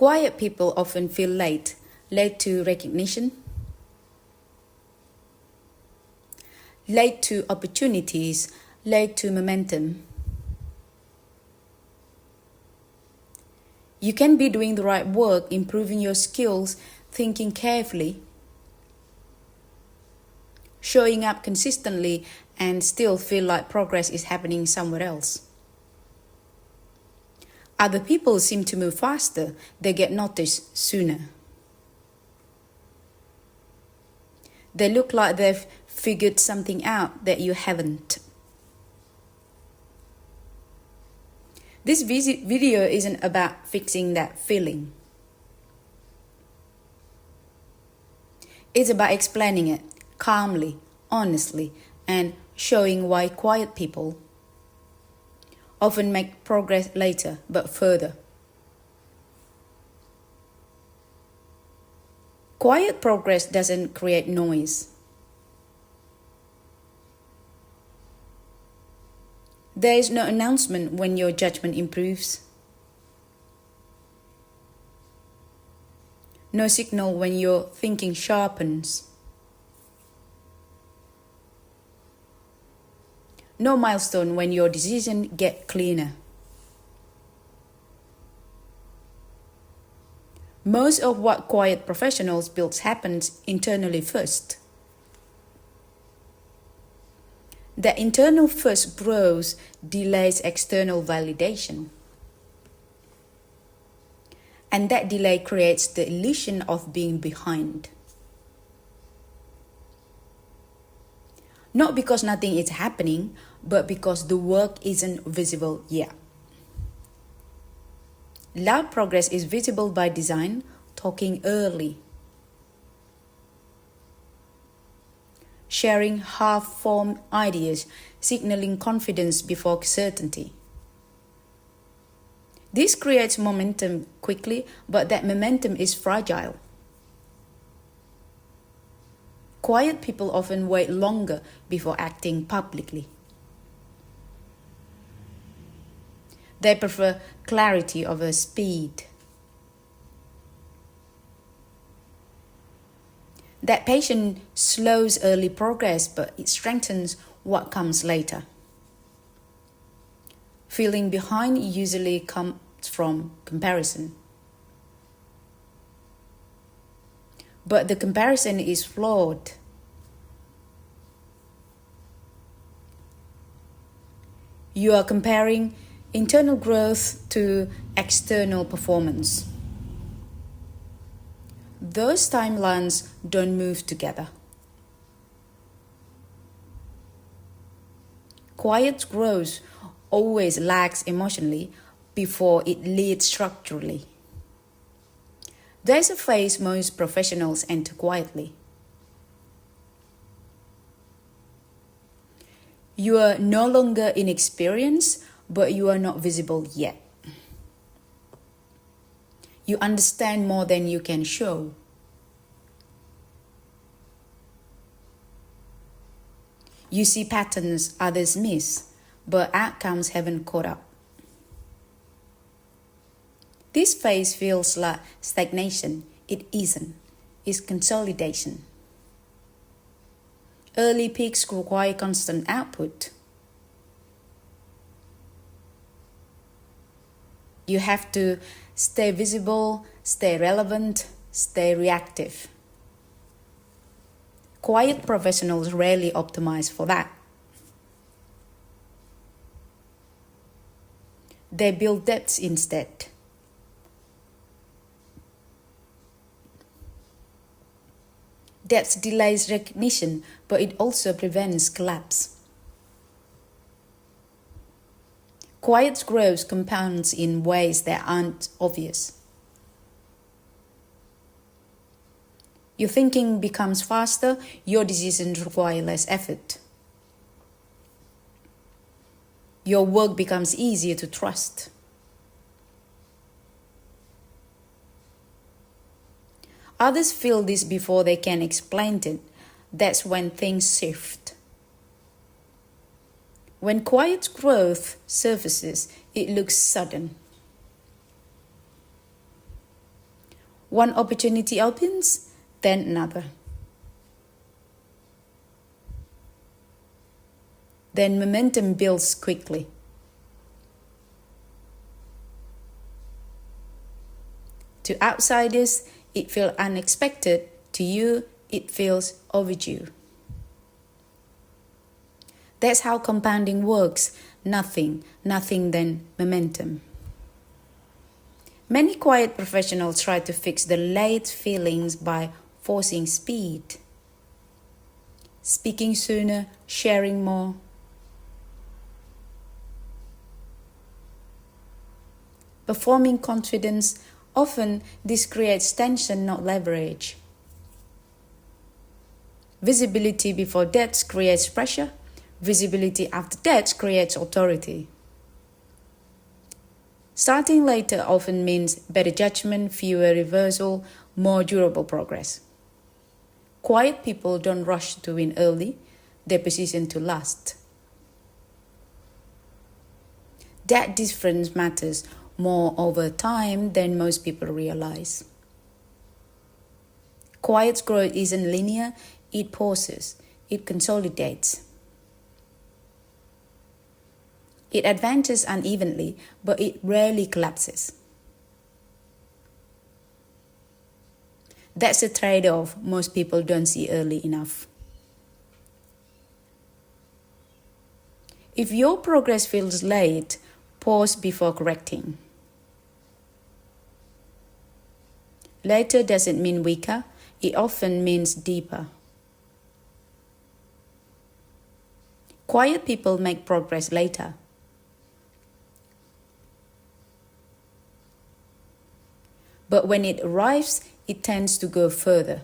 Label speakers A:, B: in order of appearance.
A: Quiet people often feel late to recognition, late to opportunities, late to momentum. You can be doing the right work, improving your skills, thinking carefully, showing up consistently, and still feel like progress is happening somewhere else. Other people seem to move faster, they get noticed sooner. They look like they've figured something out that you haven't. This video isn't about fixing that feeling. It's about explaining it calmly, honestly, and showing why quiet people often make progress later but further. Quiet progress doesn't create noise. There is no announcement when your judgment improves. No signal when your thinking sharpens. No milestone when your decisions get cleaner. Most of what quiet professionals build happens internally first. The internal first grows, delays external validation. And that delay creates the illusion of being behind. Not because nothing is happening, but because the work isn't visible yet. Loud progress is visible by design, talking early. Sharing half-formed ideas, signaling confidence before certainty. This creates momentum quickly, but that momentum is fragile. Quiet people often wait longer before acting publicly. They prefer clarity over speed. That patience slows early progress, but it strengthens what comes later. Feeling behind usually comes from comparison. But the comparison is flawed. You are comparing internal growth to external performance. Those timelines don't move together. Quiet growth always lags emotionally before it leads structurally. There's a phase most professionals enter quietly. You are no longer inexperienced, but you are not visible yet. You understand more than you can show. You see patterns others miss, but outcomes haven't caught up. This phase feels like stagnation. It isn't. It's consolidation. Early peaks require constant output. You have to stay visible, stay relevant, stay reactive. Quiet professionals rarely optimize for that. They build depth instead. Depth delays recognition, but it also prevents collapse. Quiet growth compounds in ways that aren't obvious. Your thinking becomes faster, your decisions require less effort. Your work becomes easier to trust. Others feel this before they can explain it. That's when things shift. When quiet growth surfaces, it looks sudden. One opportunity opens, then another. Then momentum builds quickly. To outsiders, it feels unexpected. To you, it feels overdue. That's how compounding works. Nothing then momentum. Many quiet professionals try to fix the late feelings by forcing speed. Speaking sooner, sharing more. Performing confidence, often this creates tension, not leverage. Visibility before depth creates pressure. Visibility after depth creates authority. Starting later often means better judgment, fewer reversal, more durable progress. Quiet people don't rush to win early, they position to last. That difference matters more over time than most people realize. Quiet growth isn't linear, it pauses, it consolidates. It advances unevenly, but it rarely collapses. That's a trade-off most people don't see early enough. If your progress feels late, pause before correcting. Later doesn't mean weaker, it often means deeper. Quiet people make progress later. But when it arrives, it tends to go further.